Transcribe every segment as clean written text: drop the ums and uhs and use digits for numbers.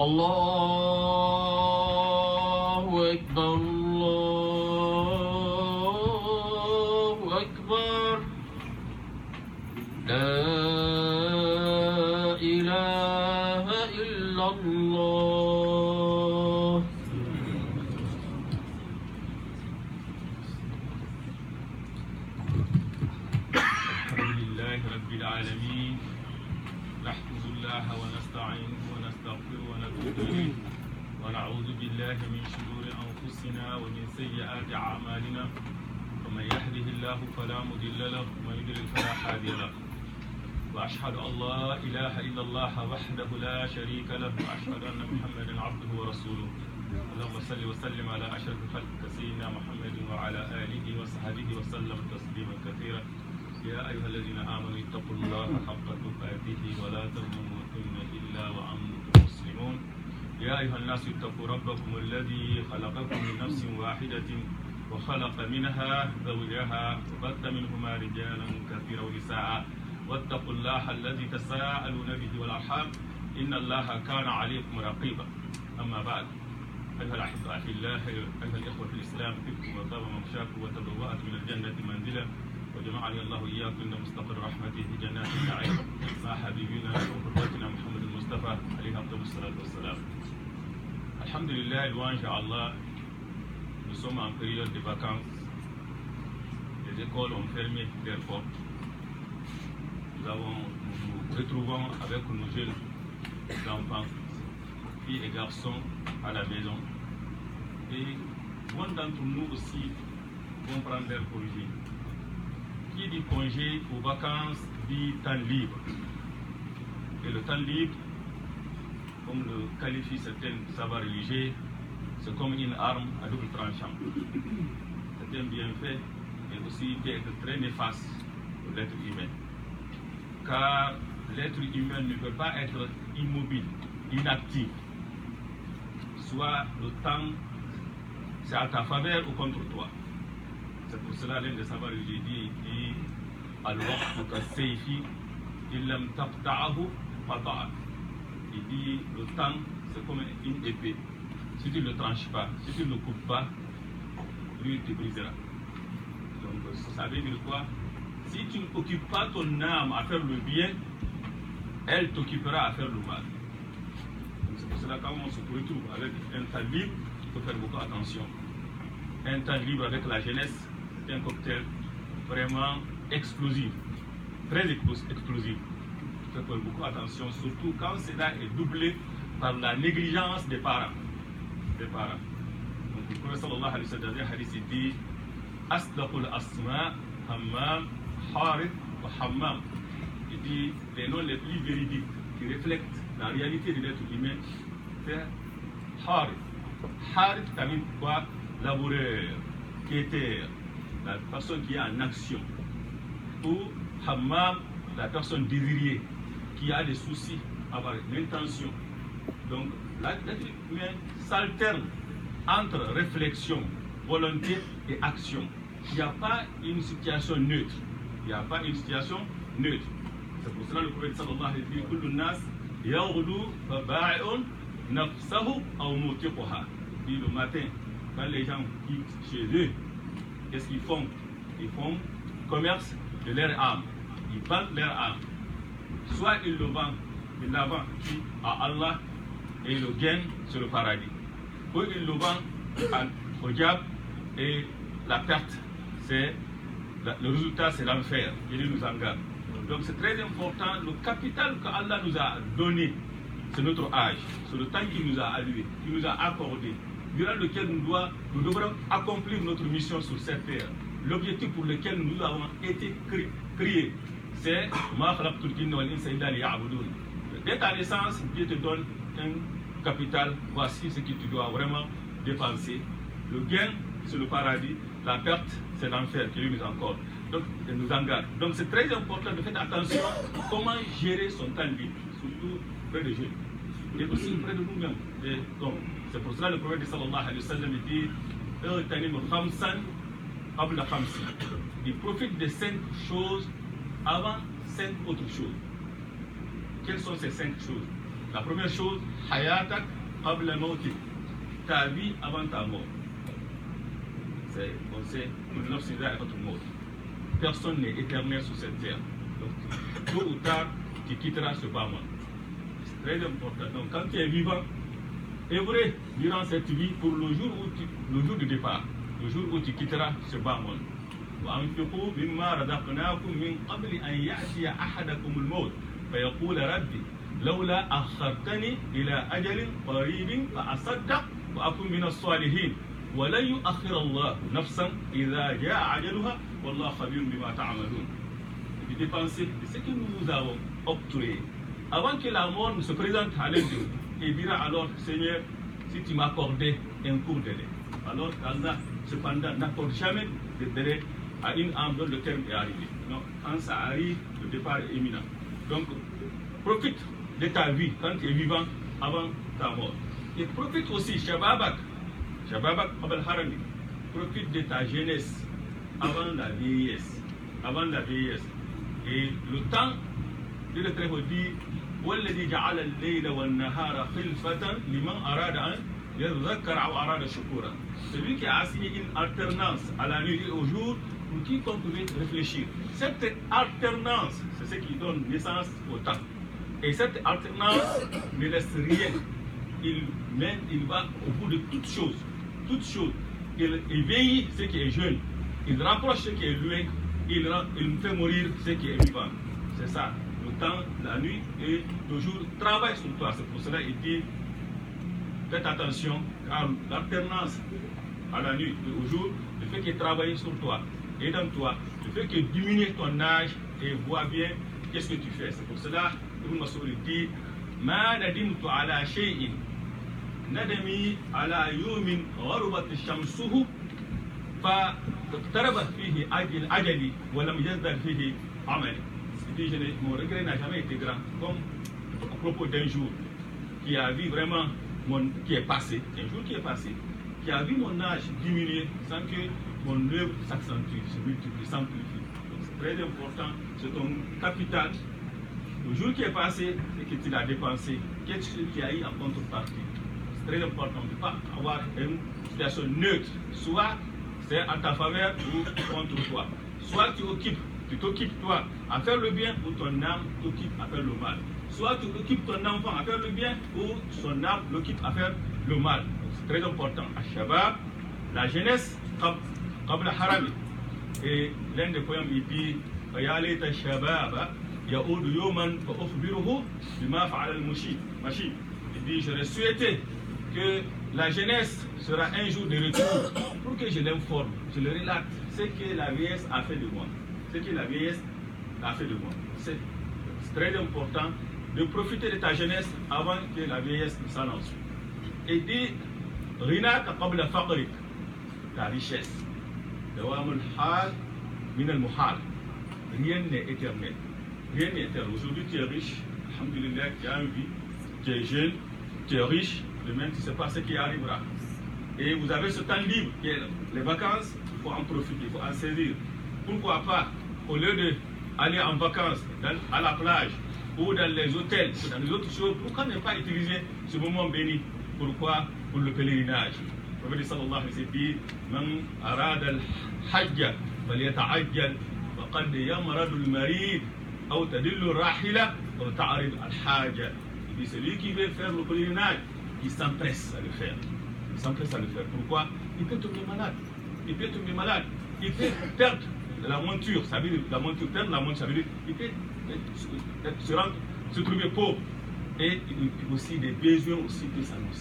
الله أكبر الله أكبر لا إله إلا الله. الحمد لله رب العالمين، نحمد الله ونستعينه ونستغفره ونتوب إليه ونعوذ بالله من شرور أنفسنا ومن سيئات أعمالنا، ومن يهده الله فلا مضل له ومن يضلل فلا هادي له، وأشهد أن لا إله إلا الله وحده لا شريك له، وأشهد أن محمدا عبده ورسوله. اللهم صل وسلم على أشرف خلقك سيدنا محمد وعلى آله وصحبه وسلم تسليما كثيرا. يا أيها الذين آمنوا اتقوا الله حق تقاته ولا تموتن إلا وأنتم مسلمون. يا أيها الناس اتقوا ربكم الذي خلقكم من نفس واحدة وخلق منها زوجها وبث منهما رجالا كثيرا ونساء، واتقوا الله الذي تساءلون به والأرحام إن الله كان عليكم رقيبا. أما بعد، أيها الأحباء في الله، أيها الإخوة في الإسلام، طبتم وطاب ممشاكم وتبوأت من الجنة منزلا، وجمعني الله إياكم إن مستقر رحمته في جنات النعيم مع حبيبنا وقربتنا محمد المصطفى عليه أفضل الصلاة والسلام. الحمد لله, louange à Allah, nous sommes en période de vacances. Les écoles ont fermé leurs portes. Nous nous retrouvons avec nos jeunes enfants, filles et garçons à la maison. Et bon d'entre nous aussi vont prendre leur congé. Qui dit congé aux vacances dit temps libre. Et le temps libre, comme le qualifient certains savoirs religieux, c'est comme une arme à double tranchant. C'est un bienfait et aussi peut être très néfaste pour l'être humain. Car l'être humain ne peut pas être immobile, inactif. Soit le temps, c'est à ta faveur ou contre toi. C'est pour cela l'un des savoirs religieux dit Al-waqtu kas-sayfi illam taqta'ahu qata'ak. Il dit le temps c'est comme une épée. Si tu ne le tranches pas, si tu ne le coupes pas, lui il te brisera. Donc ça veut dire quoi? Si tu n'occupes pas ton âme à faire le bien, elle t'occupera à faire le mal. C'est pour cela que quand on se retrouve avec un temps libre, il faut faire beaucoup attention. Un temps libre avec la jeunesse, c'est un cocktail vraiment explosif, très explosif. Il faut faire beaucoup attention, surtout quand cela est doublé par la négligence des parents. Donc le prophète sallallahu alayhi wa sallam, dans un hadith, il dit Asdaqul asma, hammam, harith wa hammam. Il dit les noms les plus véridiques qui reflètent la réalité de l'être humain, c'est harith. Harith, ça veut dire quoi? Laboureur, quêteur, la personne qui est en action. Ou hammam, la personne désirée, qui a des soucis, avoir l'intention. Donc, l'être humain s'alterne entre réflexion, volonté et action. Il n'y a pas une situation neutre. C'est pour cela que le prophète sallallahu alayhi wa sallam dit Kullu nas yaghdu fa ba'i'un nafsahu aw mutiquha. Il dit le matin, quand les gens quittent chez eux, qu'est-ce qu'ils font? Ils font commerce de leur âme. Ils vendent leur âme. Soit ils le vendent, ils la vendent à Allah et le gagnent sur le paradis. Ou ils le vendent au diable et la perte, c'est le résultat, c'est l'enfer. Il nous en garde. Donc c'est très important. Le capital que Allah nous a donné, c'est notre âge, c'est le temps qu'il nous a alloué, qu'il nous a accordé, durant lequel nous devrons accomplir notre mission sur cette terre. L'objectif pour lequel nous avons été créés, c'est dès ta naissance, Dieu te donne un capital. Voici ce que tu dois vraiment dépenser. Le gain, c'est le paradis. La perte, c'est l'enfer qui lui nous accorde. Donc, il nous engage. Donc, c'est très important de faire attention à comment gérer son temps libre, surtout près des jeunes. Et aussi près de nous-mêmes. Donc, c'est pour cela que le prophète sallallahu alayhi wa sallam dit il profite de 5 choses avant 5 autres choses. Quelles sont ces 5 choses? La première chose, hayatak qabla mautik, ta vie avant ta mort. On sait, personne n'est éternel sur cette terre. Donc, tôt ou tard, tu quitteras ce bas monde. C'est très important. Donc, quand tu es vivant, œuvrer durant cette vie pour le jour du départ, le jour où tu quitteras ce bas monde. وأنفقوا مما رزقناكم من قبل أن يأتي أحدكم الموت فيقول ربي لولا أخرتني إلى أجل قريب فأصدق وأكون من الصالحين ولن يؤخر الله نفسا إذا جاء أجلها والله خبير بما تعملون. De dépenser ce que nous avons octroyé avant que la mort ne se présente à l'œil et dira alors Seigneur, si tu m'accordais un court délai. Alors Allah cependant n'accorde jamais de délai à une âme dont le terme est arrivé. Non, quand ça arrive, le départ est imminent. Donc, profite de ta vie quand tu es vivant avant ta mort. Et profite aussi, Shababak Abel Harami, profite de ta jeunesse avant la vieillesse. Avant la vieillesse. Et le temps, Dieu le Très-Haut dit, وَالَّذِي جَعَلَ اللَّيْلَ وَالنَّهَارَ خِلْفَةً لِمَنْ أَرَادَ أَنْ يَذَّكَّرَ أَوْ أَرَادَ شُكُورًا. Celui qui a assigné une alternance à la nuit et au jour pour quiconque pouvait réfléchir. Cette alternance, c'est ce qui donne naissance au temps. Et cette alternance ne laisse rien. Il va au bout de toutes choses. Toutes choses. Il veille ce qui est jeune. Il rapproche ce qui est loin. Il fait mourir ce qui est vivant. C'est ça. Le temps, la nuit et le jour travaille sur toi. C'est pour cela qu'il dit faites attention car l'alternance à la nuit et au jour, le fait qu'il travaille sur toi et dans toi, le fait qu'il diminue ton âge et voit bien qu'est-ce que tu fais. C'est pour cela que Massoud dit Ma nadimtu ala shay'in nadami ala yumin gharubat shamsuhu fa tarabat fihi ajali wa lam yazdad fihi amali. Mon regret n'a jamais été grand, comme à propos d'un jour qui a vu vraiment qui est passé, un jour qui est passé, qui a vu mon âge diminuer sans que mon œuvre s'accentue, se multiplie, s'amplifie. Donc c'est très important, c'est ton capital. Le jour qui est passé, c'est que tu l'as dépensé. Qu'est-ce que tu as eu en contrepartie? C'est très important de ne pas avoir une situation neutre. Soit c'est en ta faveur ou contre toi. Soit tu t'occupes toi à faire le bien ou ton âme t'occupe à faire le mal. Soit tu occupes ton enfant à faire le bien ou son âme l'occupe à faire le mal. C'est très important. Al-Shabab, la jeunesse, qabla harami. Et l'un des poèmes, il dit Ya layta shababa ya'udu yawman fa ukhbiruhu bima fa'ala al-mashib. Il dit j'aurais souhaité que la jeunesse sera un jour de retour pour que je l'informe, je le relate ce que la vieillesse a fait de moi. Ce que la vieillesse a fait de moi. C'est très important de profiter de ta jeunesse avant que la vieillesse ne s'annonce. Et dit Rinaka qabla faqrik, ta richesse. Dawamul hal min al muhal. Rien n'est éternel. Rien n'est éternel. Aujourd'hui tu es riche, alhamdulillah, tu as une vie, tu es jeune, tu es riche, demain tu ne sais pas ce qui arrivera. Et vous avez ce temps libre, qui est les vacances, il faut en profiter, il faut en saisir. Pourquoi pas, au lieu d'aller en vacances à la plage ou dans les hôtels, ou dans les autres choses, pourquoi ne pas utiliser ce moment béni? Pourquoi? Pour le pèlerinage. Le prophète sallallahu alayhi wa sallam dit Man arada al-hajja falyata'ajjal faqad yamradu al-marid aw tadillu al-rahila aw ta'rid al-haja. Il dit celui qui veut faire le pèlerinage, il s'empresse à le faire. Il s'empresse à le faire. Pourquoi? Il peut tomber malade. Il peut tomber malade. Il peut perdre la monture, ça veut dire la monture, perdre la monture, ça veut dire il peut se trouver pauvre. Et aussi des besoins aussi que ça nous.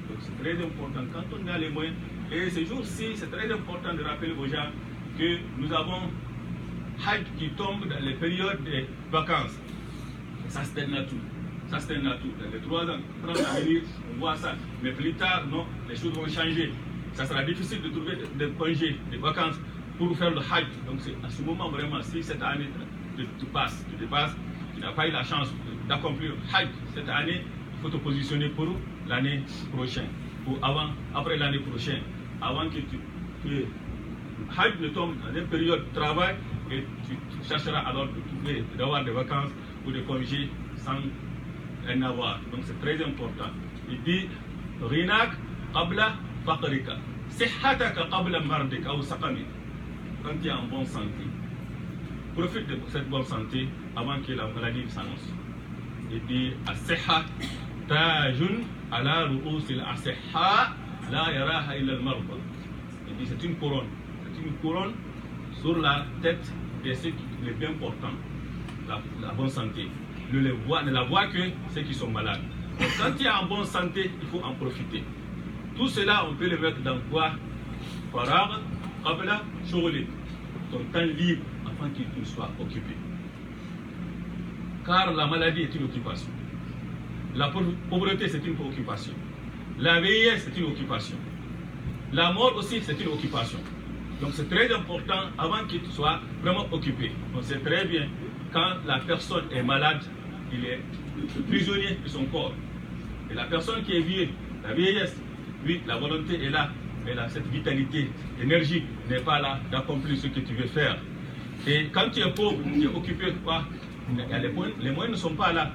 Donc c'est très important quand on a les moyens. Et ce jour-ci, c'est très important de rappeler aux gens que nous avons Hajj qui tombe dans les périodes de vacances. Ça c'est un atout. Ça c'est un atout. Dans les 3 ans, 30 ans à venir, on voit ça. Mais plus tard, non, les choses vont changer. Ça sera difficile de trouver des congés, des vacances pour faire le Hajj. Donc c'est à ce moment vraiment, si cette année tu dépasses, tu n'as pas eu la chance d'accomplir le Hajj cette année, il faut te positionner pour l'année prochaine, ou après l'année prochaine, avant que le Hajj ne tombe dans une période de travail et tu chercheras alors d'avoir des vacances ou des congés sans un avoir. Donc c'est très important. Il dit Rinak qabla faqrika. Sihhataka qabla mardika ou saqamik. Quand tu es en bonne santé, profite de cette bonne santé avant que la maladie s'annonce. Il dit As-sihha tajun ala ru'usil asihha la yaraha illa al-marda. Il dit c'est une couronne. C'est une couronne sur la tête de ceux qui les bien portants. La bonne santé. Ne la voit que ceux qui sont malades. Donc, quand tu es en bonne santé, il faut en profiter. Tout cela, on peut le mettre dans quoi? Farag, qabla, shughlik. Ton temps libre afin qu'il soit occupé. Car la maladie est une occupation. La pauvreté, c'est une occupation. La vieillesse, c'est une occupation. La mort aussi, c'est une occupation. Donc c'est très important avant qu'il soit vraiment occupé. On sait très bien, quand la personne est malade, il est prisonnier de son corps. Et la personne qui est vieille, la vieillesse, oui, la volonté est là, mais là, cette vitalité, énergie n'est pas là d'accomplir ce que tu veux faire. Et quand tu es pauvre, tu es occupé, quoi, les moyens ne sont pas là.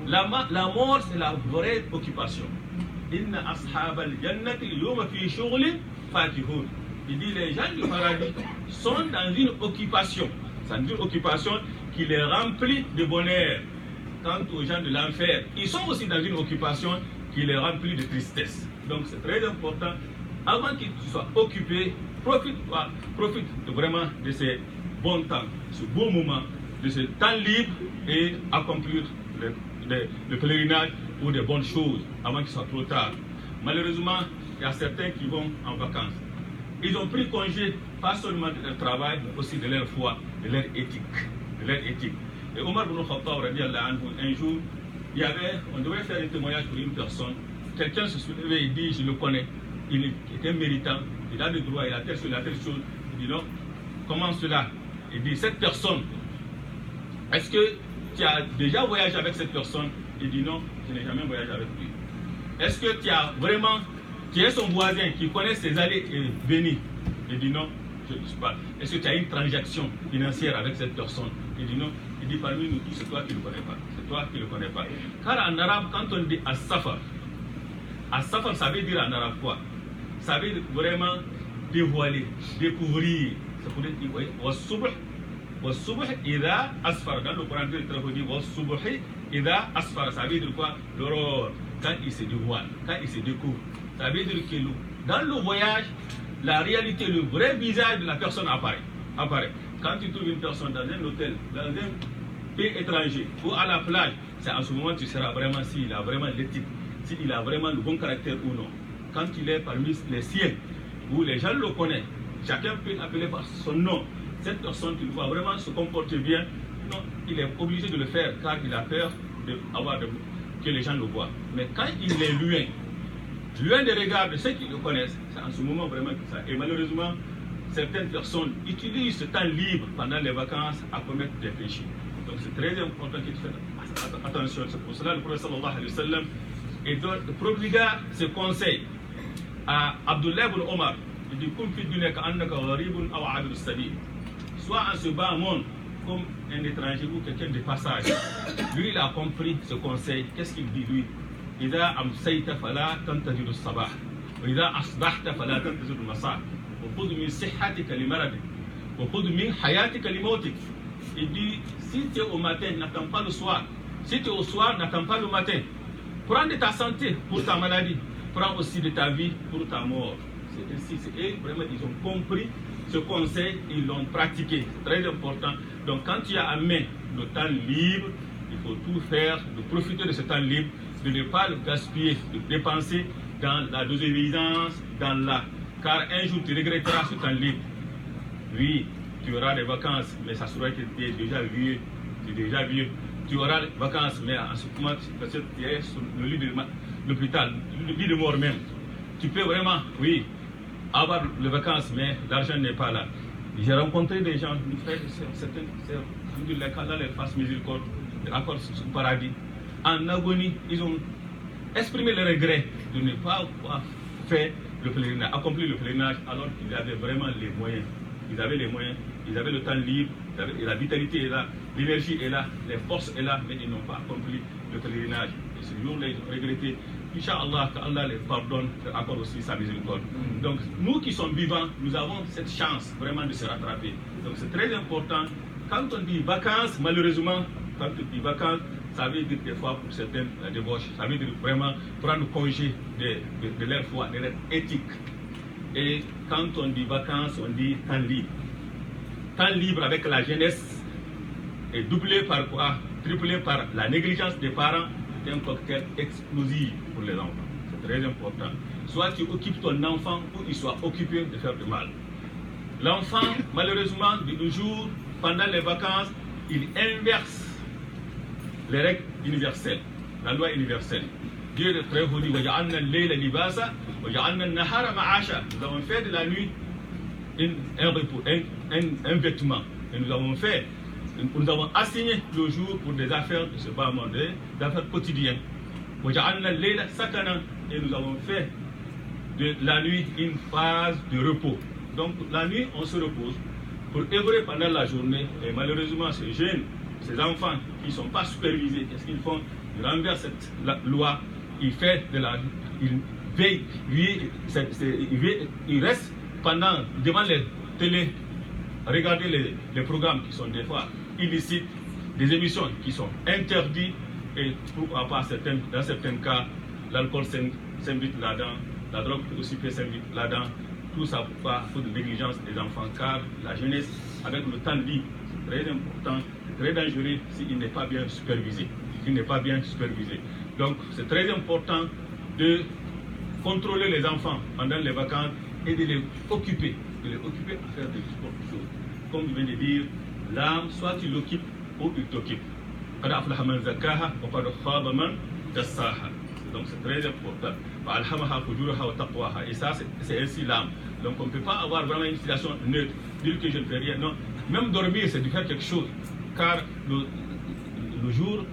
La mort, c'est la vraie occupation. Inna ashab al-jannati yawma fi shughlin fakihun. Il dit les gens du paradis sont dans une occupation. C'est une occupation qui les remplit de bonheur. Quant aux gens de l'enfer, ils sont aussi dans une occupation qui les remplit de tristesse. Donc c'est très important. Avant qu'ils soient occupés, profite vraiment de ces bons temps, de ce beau moment, de ce temps libre et accomplir le pèlerinage ou de bonnes choses avant qu'il soit trop tard. Malheureusement, il y a certains qui vont en vacances. Ils ont pris congé, pas seulement de leur travail, mais aussi de leur foi, de leur éthique. Et Omar ibn Khattab, un jour, on devait faire un témoignage pour une personne. Quelqu'un se soulevait et dit, je le connais, il est méritant, il a le droit, il a telle chose. Il dit non, comment cela? Il dit, cette personne, est-ce que tu as déjà voyagé avec cette personne? Il dit non, je n'ai jamais voyagé avec lui. Est-ce que tu es son voisin qui connaît ses allées et venues? Il dit non, je ne sais pas. Est-ce que tu as une transaction financière avec cette personne? Il dit non. Il dit parmi nous tous, c'est toi qui ne le connais pas. C'est toi qui ne le connais pas. Car en arabe, quand on dit as-safar, ça veut dire en arabe quoi? Ça veut dire vraiment dévoiler, découvrir. Ça veut dire, vous voyez, was-subh idha asfar. Dans le Coran, il dit was-subh idha asfar. Ça veut dire quoi? L'aurore, quand il se dévoile, quand il se découvre. Ça veut dire que dans le voyage, la réalité, le vrai visage de la personne apparaît. Quand tu trouves une personne dans un hôtel, dans un pays étranger ou à la plage, c'est en ce moment que tu sauras vraiment s'il a vraiment l'éthique, s'il a vraiment le bon caractère ou non. Quand il est parmi les siens, où les gens le connaissent, chacun peut l'appeler par son nom. Cette personne, tu le vois vraiment se comporter bien, non, il est obligé de le faire car il a peur que les gens le voient. Mais quand il est loin des regards de ceux qui le connaissent, c'est en ce moment vraiment que ça. Et malheureusement, certaines personnes utilisent ce temps libre pendant les vacances à commettre des péchés. Donc c'est très important que tu fasses attention. C'est pour cela que le prophète sallallahu alayhi wa sallam prodigua ce conseil à Abdullah ibn Omar. Il dit Kum fi dunya ka'annaka gharibun aw 'abir as-sabil. Soit en ce bas monde comme un étranger ou quelqu'un de passage. Lui, il a compris ce conseil. Qu'est-ce qu'il dit lui? إذا أمسيت فلا تنتظر الصباح وإذا أصبحت فلا تنتظر المساء وخذ من صحتك لمرضك وخذ من حياتك لموتك. Il dit, si tu es au matin, n'attends pas le soir. Si tu es au soir, n'attends pas le matin. Prends de ta santé pour ta maladie. Prends aussi de ta vie pour ta mort. C'est ainsi. Et vraiment, ils ont compris ce conseil, ils l'ont pratiqué. C'est très important. Donc, quand tu as à main le temps libre, il faut tout faire, de profiter de ce temps libre, de ne pas le gaspiller, de dépenser dans la désobéissance, car un jour tu regretteras ce temps libre. Oui, tu auras des vacances, mais ça sera que tu es déjà vieux. Tu auras des vacances, mais en ce moment, tu es sur le lit de l'hôpital, le lit de mort même. Tu peux vraiment, oui, avoir les vacances, mais l'argent n'est pas là. J'ai rencontré des gens, des frères, certains, quand Allah les fasse miséricorde, encore sur le paradis. En agonie, ils ont exprimé le regret de ne pas avoir fait le pèlerinage, accompli le pèlerinage, alors qu'ils avaient vraiment les moyens. Ils avaient les moyens, ils avaient le temps libre, la vitalité est là, l'énergie est là, les forces est là, mais ils n'ont pas accompli le pèlerinage. Et ce jour-là, ils ont regretté. Inch'Allah, qu'Allah les pardonne, accorde aussi sa miséricorde. Donc, nous qui sommes vivants, nous avons cette chance vraiment de se rattraper. Donc, c'est très important. Quand on dit vacances, malheureusement, quand on dit vacances, ça veut dire des fois pour certains la débauche. Ça veut dire vraiment prendre congé de leur foi, de leur éthique. Et quand on dit vacances, on dit temps libre. Temps libre avec la jeunesse est doublé par quoi? Triplé par la négligence des parents. C'est un cocktail explosif pour les enfants. C'est très important. Soit tu occupes ton enfant ou il soit occupé de faire du mal. L'enfant, malheureusement, de nos jours, pendant les vacances, il inverse les règles universelles, la loi universelle. Dieu est très haut dit, nous avons fait de la nuit un repos, un vêtement. Et nous avons assigné le jour pour des affaires de ce bas monde, des affaires quotidiennes. Et nous avons fait de la nuit une phase de repos. Donc la nuit, on se repose pour œuvrer pendant la journée. Et malheureusement, ces jeunes, ces enfants qui ne sont pas supervisés, qu'est-ce qu'ils font? Ils renversent cette loi, ils veillent, ils restent devant les télé, regarder les programmes qui sont des fois illicites, des émissions qui sont interdites, et pourquoi pas dans certains cas, l'alcool s'invite là-dedans, la drogue aussi peut s'inviter là-dedans. Tout ça pour de négligence des enfants, car la jeunesse, avec le temps libre, c'est très important, c'est très dangereux s'il n'est pas bien supervisé. Donc, c'est très important de contrôler les enfants pendant les vacances et de les occuper à faire des choses. Comme je viens de dire, l'âme, soit tu l'occupes ou il t'occupe. Donc c'est très important. Et ça, c'est ainsi l'âme. Donc on ne peut pas avoir vraiment une situation neutre, dire que je ne fais rien. Non, même dormir, c'est de faire quelque chose. Car le jour,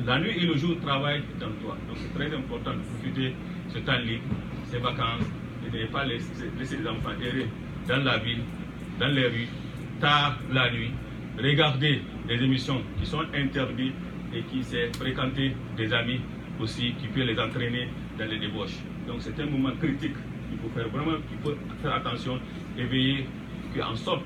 la nuit et le jour travaillent dans toi. Donc c'est très important de profiter de ce temps libre, ces vacances, et de ne pas laisser les enfants errer dans la ville, dans les rues, tard la nuit, regarder des émissions qui sont interdites et qui c'est fréquenter des amis aussi qui peuvent les entraîner dans les débauches. Donc c'est un moment critique. Il faut faire attention et veiller faire en sorte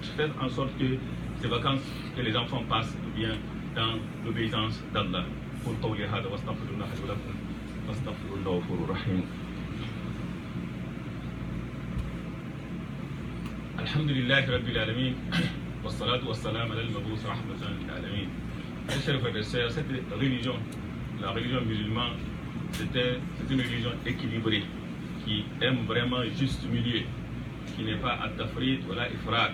que ces vacances que les enfants passent bien dans l'obéissance d'Allah. Pour قولي هذا واستغفر الله لي ولكم واستغفر الله غفور رحيم. الحمد لله رب العالمين والصلاة والسلام على المبعوث رحمة للعالمين. Mes chers frères et sœurs, cette religion, la religion musulmane, c'est une religion équilibrée qui aime vraiment juste milieu, qui n'est pas at-tafrit ou la ifrat,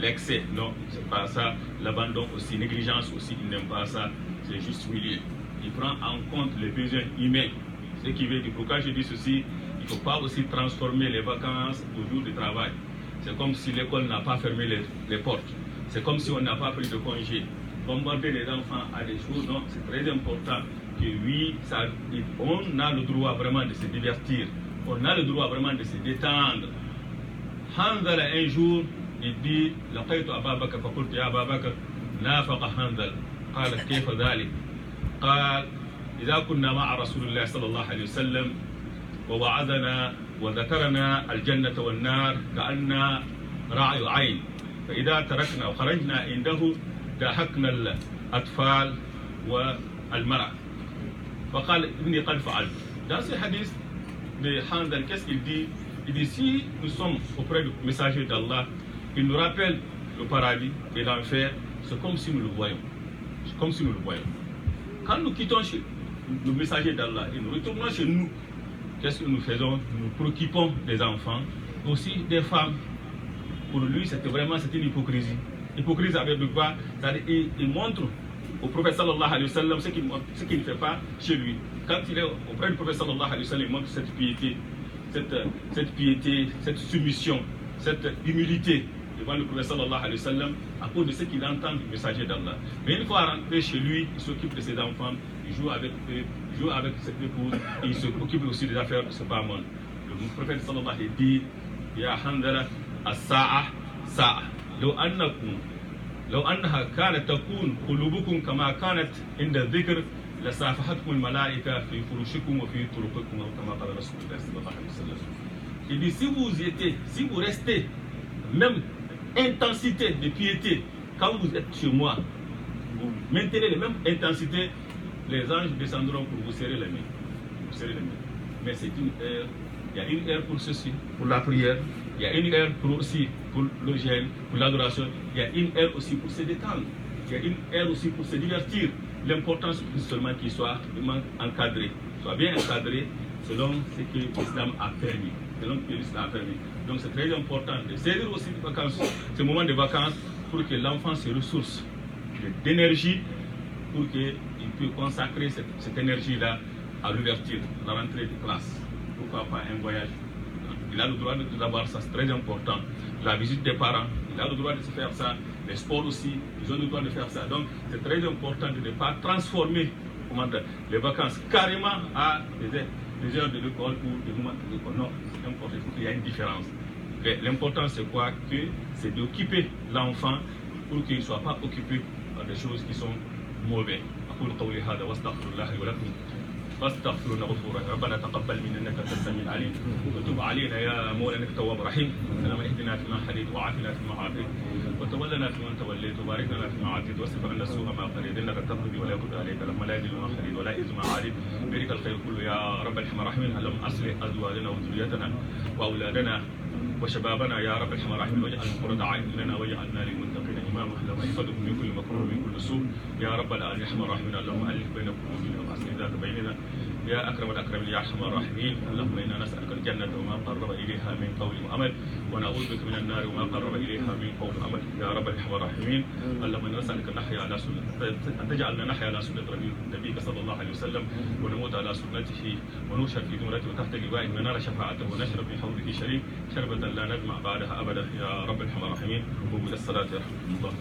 l'excès, non, c'est pas ça, l'abandon aussi, négligence aussi, il n'aime pas ça, c'est juste milieu. Il prend en compte les besoins humains, ce qui veut dire, pourquoi je dis ceci, il ne faut pas aussi transformer les vacances au jour de travail. C'est comme si l'école n'a pas fermé les portes, c'est comme si on n'a pas pris de congé. Bombarder les enfants à des choses, non, c'est très important que oui, on a le droit vraiment de se divertir, on a le droit vraiment de se détendre. Hanzala un jour, il dit, لقيت أبا بكر فقلت يا أبا بكر نافق حنظل قال كيف ذلك؟ قال إذا كنا مع رسول الله صلى الله عليه وسلم ووعدنا وذكرنا الجنة والنار كأن رعي عين فإذا تركنا وخرجنا عنده ضحكنا الأطفال والمرأة فقال إني قد فعلت. Dans ce hadith de Hanzal, qu'est-ce qu'il dit? Il dit si nous sommes auprès du messager d'Allah, il nous rappelle le paradis et l'enfer, c'est comme si nous le voyons. C'est comme si nous le voyons. Quand nous quittons le messager d'Allah et nous retournons chez nous, qu'est-ce que nous faisons? Nous préoccupons des enfants, aussi des femmes. Pour lui, c'est une hypocrisie. Hypocrisie avec quoi? C'est-à-dire il montre au prophète sallallahu alayhi wa sallam ce qu'il ne fait pas chez lui. Quand il est auprès du prophète sallallahu alayhi wa sallam, il montre cette piété, cette soumission, cette humilité devant le prophète sallallahu alayhi wa sallam à cause de ce qu'il entend du messager d'Allah. Mais une fois rentré chez lui, il s'occupe de ses enfants, il joue avec eux, il joue avec cette épouse, et il s'occupe aussi des affaires de ce bas monde. Le prophète sallallahu alayhi wa sallam dit Ya Hanzala as-sa'a sa'a لو أنها كانت تكون قلوبكم كما كانت عند الذكر لصافحتكم الملائكة في فرشكم وفي طرقكم كما قال رسول الله صلى الله عليه وسلم. Il dit si vous restez même intensité de piété quand vous êtes chez moi, vous maintenez les mêmes intensités, les anges descendront pour vous serrer les mains. Vous serrer les mains. Mais c'est une heure. Il y a une heure pour ceci, pour la prière. Il y a une heure aussi pour le jeûne, pour l'adoration. Il y a une heure aussi pour se détendre. Il y a une heure aussi pour se divertir. L'important c'est seulement qu'il soit encadré, soit bien encadré selon ce que l'islam a permis. Donc c'est très important de saisir aussi les vacances, ce moment de vacances, pour que l'enfant se ressource d'énergie, pour qu'il puisse consacrer cette énergie-là à l'ouverture, à la rentrée de classe. Pourquoi pas un voyage? Il a le droit d'avoir ça, c'est très important. La visite des parents, il a le droit de se faire ça. Les sports aussi, ils ont le droit de faire ça. Donc c'est très important de ne pas transformer les vacances carrément à des heures de l'école ou des moments de l'école. Non, c'est important, il faut qu'il y ait une différence. L'important c'est quoi? C'est d'occuper l'enfant pour qu'il ne soit pas occupé par des choses qui sont mauvaises. فاستغفروا غفورا ربنا تقبل منا انك انت السميع العليم وتب علينا يا مولانا انك تواب رحيم اللهم اهدنا فيما هديت وعافنا فيما عافيت وتولنا فيمن توليت وبارك لنا فيما اعطيت واصرف عنا السوء ما قضيت انك تقضي ولا يقضى عليك اللهم لا يذل من خليل ولا يعز من عادل بيدك الخير كله يا رب الرحمن الرحيم اللهم اصلح ازواجنا وذريتنا واولادنا وشبابنا يا رب الرحمن الرحيم واجعل قرة عين لنا واجعلنا للمتقين اماما اللهم احفظهم من كل مكروه ومن كل سوء يا رب العالمين الرحمن الرحيم اللهم الف بين قلوبنا واصلح ذات بيننا يا اكرم الاكرمين يا ارحم الراحمين اللهم انا نسالك الجنه وما قرب اليها من قول وعمل ونعوذ بك من النار وما قرب اليها من قول وعمل يا رب الرحمن الراحمين اللهم انا نسالك ان نحيا على سنه ان تجعلنا نحيا على سنه نبيك صلى الله عليه وسلم ونموت على سنته ونشهد في زمرته وتحت لواء ونال شفاعته ونشرب في حوضه شريك شربة لا نجمع بعدها ابدا يا رب الرحمن الراحمين قوموا الى الصلاه يرحمكم الله.